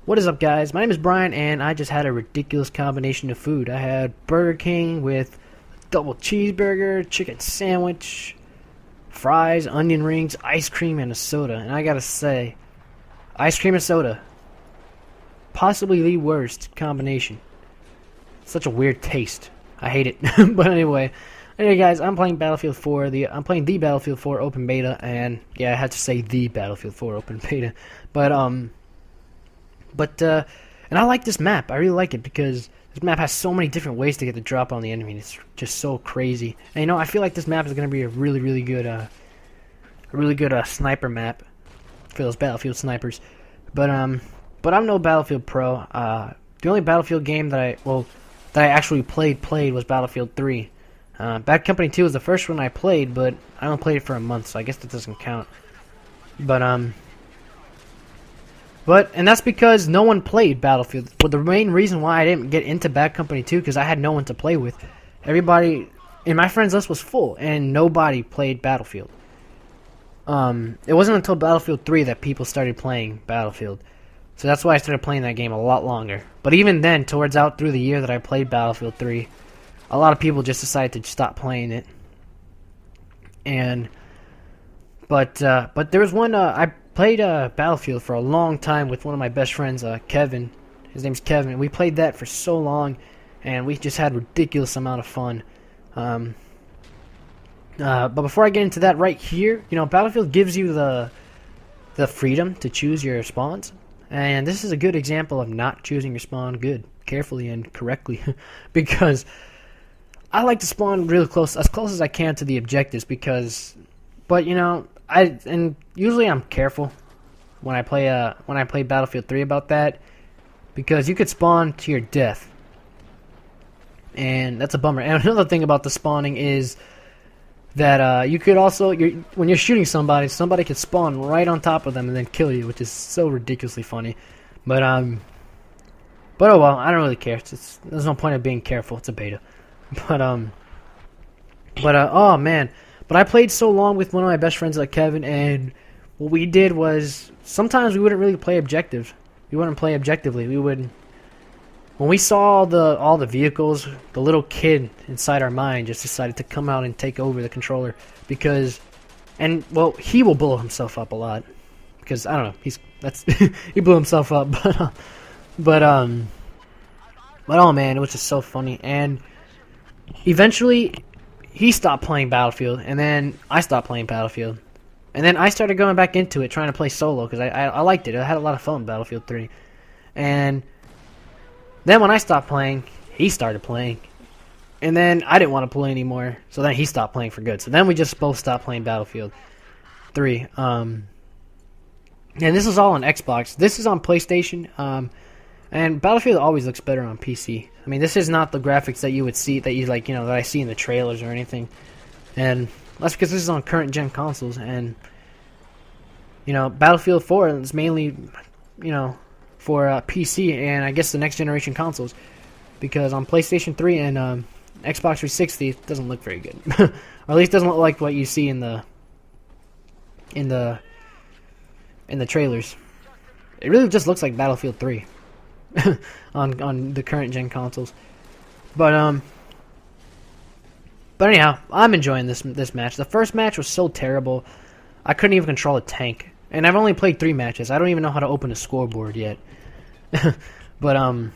What is up, guys? My name is Brian, and I just had a ridiculous combination of food. I had Burger King with double cheeseburger, chicken sandwich, fries, onion rings, ice cream, and a soda. And I gotta say, ice cream and soda, possibly the worst combination. Such a weird taste. I hate it. But anyway, guys, I'm playing Battlefield 4. I'm playing the Battlefield 4 open beta, and yeah, I had to say the Battlefield 4 open beta. And I like this map. I really like it because this map has so many different ways to get the drop on the enemy. And it's just so crazy. And you know, I feel like this map is going to be a really good sniper map for those Battlefield snipers. But I'm no Battlefield pro. The only Battlefield game that I actually played was Battlefield 3. Bad Company 2 was the first one I played, but I only played it for a month, so I guess that doesn't count. And that's because no one played Battlefield. But the main reason why I didn't get into Bad Company 2, because I had no one to play with. Everybody in my friends list was full, and nobody played Battlefield. It wasn't until Battlefield 3 that people started playing Battlefield. So that's why I started playing that game a lot longer. But even then, towards out through the year that I played Battlefield 3, a lot of people just decided to stop playing it. But there was one, I played Battlefield for a long time with one of my best friends, Kevin. His name's Kevin. We played that for so long, and we just had a ridiculous amount of fun. But before I get into that right here, you know, Battlefield gives you the freedom to choose your spawns. And this is a good example of not choosing your spawn carefully and correctly. Because I like to spawn really close as I can to the objectives but you know, and usually I'm careful when I play Battlefield 3 about that, because you could spawn to your death, and that's a bummer. And another thing about the spawning is that you could also, when you're shooting somebody could spawn right on top of them and then kill you, which is so ridiculously funny. But oh well, I don't really care. There's no point of being careful. It's a beta. Oh man. But I played so long with one of my best friends, like Kevin, and what we did was sometimes we wouldn't really play objectives. We wouldn't play objectively. When we saw all the vehicles, the little kid inside our mind just decided to come out and take over the controller he will blow himself up a lot because I don't know, he blew himself up, but oh man, it was just so funny. And eventually he stopped playing Battlefield, and then I stopped playing Battlefield. And then I started going back into it, trying to play solo, because I liked it. I had a lot of fun with Battlefield 3. And then when I stopped playing, he started playing. And then I didn't want to play anymore, so then he stopped playing for good. So then we just both stopped playing Battlefield 3. And this is all on Xbox. This is on PlayStation. And Battlefield always looks better on PC. I mean, this is not the graphics that you would see, that I see in the trailers or anything. And that's because this is on current gen consoles. And, you know, Battlefield 4 is mainly, you know, for PC and I guess the next generation consoles. Because on PlayStation 3 and Xbox 360, it doesn't look very good. Or at least doesn't look like what you see in the trailers. It really just looks like Battlefield 3. on the current gen consoles, but anyhow, I'm enjoying this match. The first match was so terrible, I couldn't even control a tank, and I've only played 3 matches. I don't even know how to open a scoreboard yet. but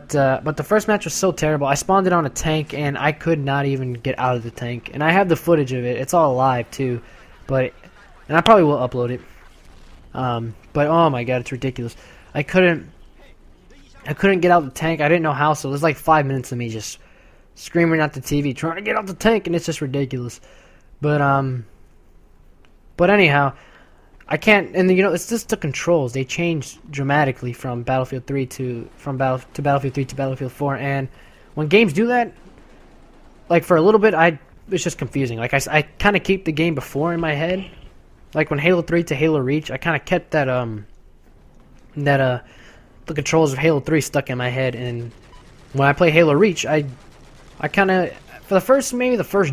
the first match was so terrible. I spawned it on a tank, and I could not even get out of the tank. And I have the footage of it. It's all live too, and I probably will upload it. But oh my god, it's ridiculous. I couldn't get out the tank. I didn't know how, so it was like 5 minutes of me just screaming at the TV trying to get out the tank, and it's just ridiculous. But anyhow, I can't. And you know, it's just the controls. They changed dramatically from Battlefield 3 to Battlefield 3 to Battlefield 4. And when games do that, like for a little bit, it's just confusing. Like I kind of keep the game before in my head. Like when Halo 3 to Halo Reach, I kind of kept the controls of Halo 3 stuck in my head, and when I play Halo Reach, I kind of, for the first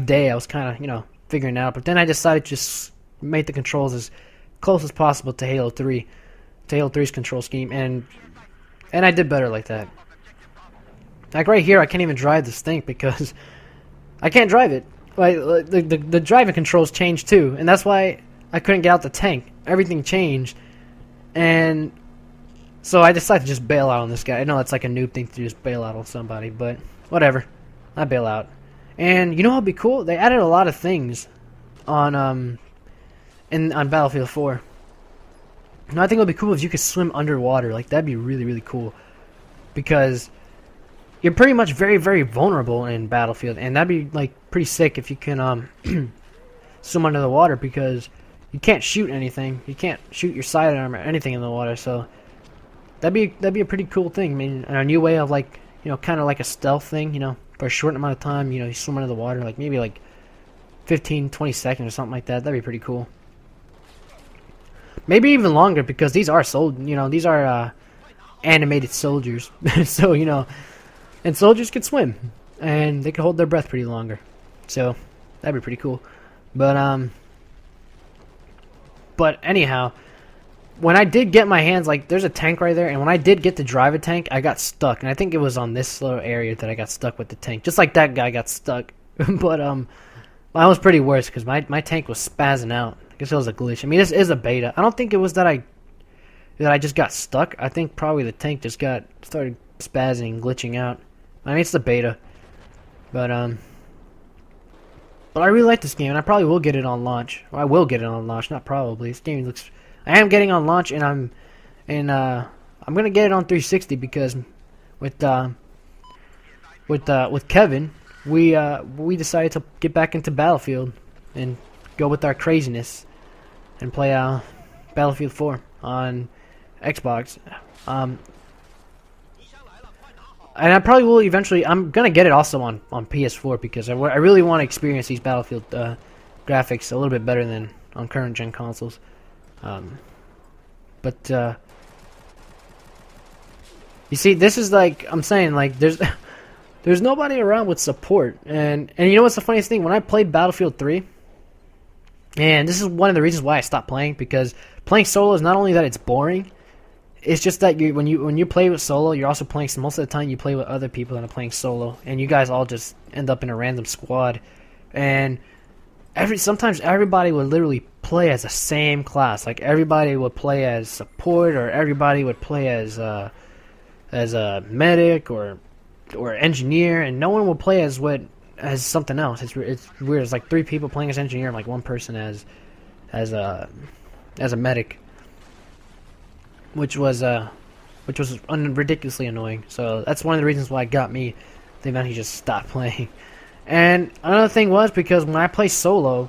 day, I was kind of, you know, figuring it out, but then I decided to just make the controls as close as possible to Halo 3, to Halo 3's control scheme, and I did better like that. Like right here, I can't even drive this thing because I can't drive it. Like the driving controls changed too, and that's why I couldn't get out the tank. Everything changed, and so I decided to just bail out on this guy. I know it's like a noob thing to just bail out on somebody, but whatever. I bail out. And you know what'd be cool? They added a lot of things on on Battlefield 4. And I think it would be cool if you could swim underwater. Like that'd be really, really cool. Because you're pretty much very, very vulnerable in Battlefield, and that'd be like pretty sick if you can swim under the water, because you can't shoot anything. You can't shoot your sidearm or anything in the water, so that'd be a pretty cool thing. I mean, a new way of like, you know, kind of like a stealth thing, you know, for a short amount of time, you know, you swim under the water, like maybe like 15, 20 seconds or something like that. That'd be pretty cool. Maybe even longer, because these are these are animated soldiers. So, you know, and soldiers can swim, and they can hold their breath pretty longer. So, that'd be pretty cool. But anyhow, when I did get my hands, like, there's a tank right there, and when I did get to drive a tank, I got stuck, and I think it was on this little area that I got stuck with the tank, just like that guy got stuck. But mine was pretty worse, because my tank was spazzing out. I guess it was a glitch. I mean, this is a beta. I don't think it was that I just got stuck. I think probably the tank just started spazzing, glitching out. I mean, it's the beta, but I really like this game, and I probably will get it on launch. Or I will get it on launch, not probably. This game looks. I am getting on launch, and I'm gonna get it on 360, because with Kevin, we decided to get back into Battlefield and go with our craziness and play Battlefield 4 on Xbox. And I probably will eventually. I'm gonna get it also on PS4, because I really want to experience these Battlefield graphics a little bit better than on current gen consoles. But you see, this is like I'm saying, like there's nobody around with support, and you know what's the funniest thing? When I played Battlefield 3, and this is one of the reasons why I stopped playing, because playing solo is not only that it's boring. It's just that when you play with solo, you're also playing. Most of the time, you play with other people that are playing solo, and you guys all just end up in a random squad. And sometimes everybody would literally play as the same class. Like everybody would play as support, or everybody would play as a medic or engineer, and no one would play as something else. It's weird. It's like 3 people playing as engineer, and like 1 person as a medic. Which was ridiculously annoying. So that's one of the reasons why it got me. They eventually just stopped playing. And another thing was because when I play solo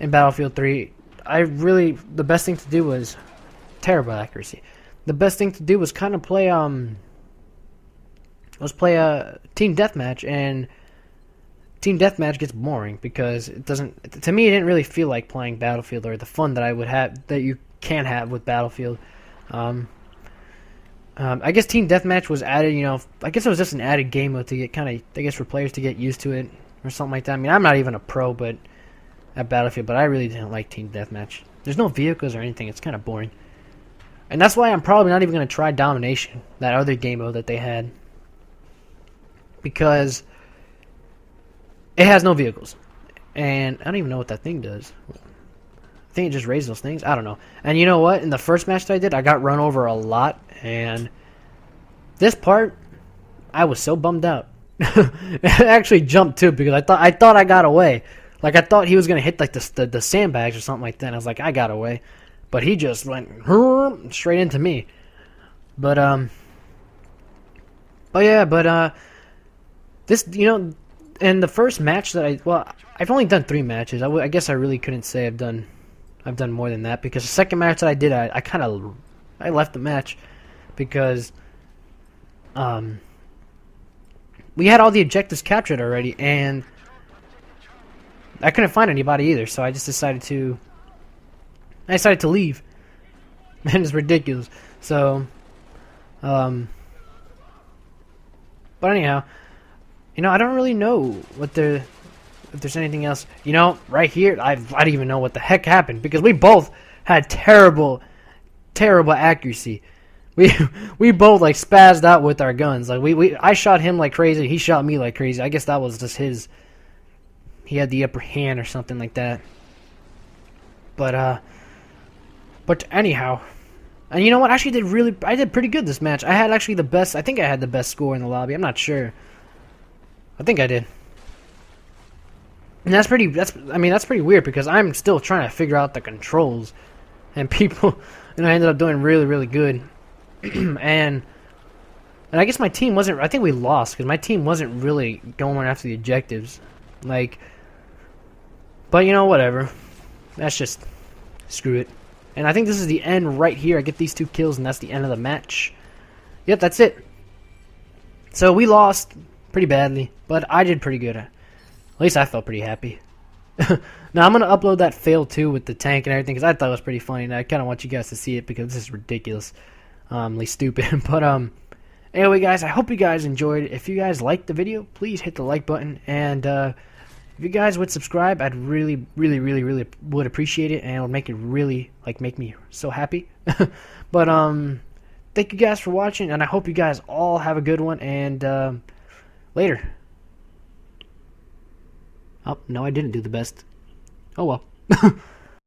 in Battlefield 3, the best thing to do was terrible accuracy. The best thing to do was kind of play a team deathmatch, and team deathmatch gets boring because it doesn't. To me, it didn't really feel like playing Battlefield, or the fun that I would have that you can have with Battlefield. I guess Team Deathmatch was added, you know, I guess it was just an added game mode to get for players to get used to it, or something like that. I mean, I'm not even a pro at Battlefield, but I really didn't like Team Deathmatch. There's no vehicles or anything, it's kind of boring. And that's why I'm probably not even going to try Domination, that other game mode that they had. Because it has no vehicles. And I don't even know what that thing does. I think it just raised those things. I don't know. And you know what? In the first match that I did, I got run over a lot. And this part, I was so bummed out. I actually jumped too, because I thought I got away. Like I thought he was gonna hit like the sandbags or something like that. And I was like, I got away, but he just went straight into me. But this, you know, in the first match that I've only done 3 matches. I guess I really couldn't say I've done more than that, because the second match that I did, I left the match because we had all the objectives captured already, and I couldn't find anybody either. So I just decided to leave, and it's ridiculous. So, but anyhow, you know, I don't really know if there's anything else. You know, right here, I don't even know what the heck happened, because we both had terrible terrible accuracy. We we both like spazzed out with our guns. Like I shot him like crazy. He shot me like crazy. I guess that was just his. He had the upper hand or something like that. But anyhow, and you know what? I did pretty good this match. I had actually the best. I think I had the best score in the lobby. I'm not sure. I think I did. And that's pretty weird because I'm still trying to figure out the controls, and people, and I ended up doing really, really good. and I guess my team wasn't. I think we lost because my team wasn't really going after the objectives, like. But you know, whatever. That's just screw it. And I think this is the end right here. I get these 2 kills, and that's the end of the match. Yep, that's it. So we lost pretty badly, but I did pretty good. At least I felt pretty happy. Now I'm gonna upload that fail too with the tank and everything because I thought it was pretty funny, and I kind of want you guys to see it because this is ridiculous, like stupid. But anyway, guys, I hope you guys enjoyed it. If you guys liked the video, please hit the like button, and if you guys would subscribe, I'd really, really, really, really would appreciate it, and it would make it really make me so happy. But thank you guys for watching, and I hope you guys all have a good one. And later. Oh, no, I didn't do the best. Oh well.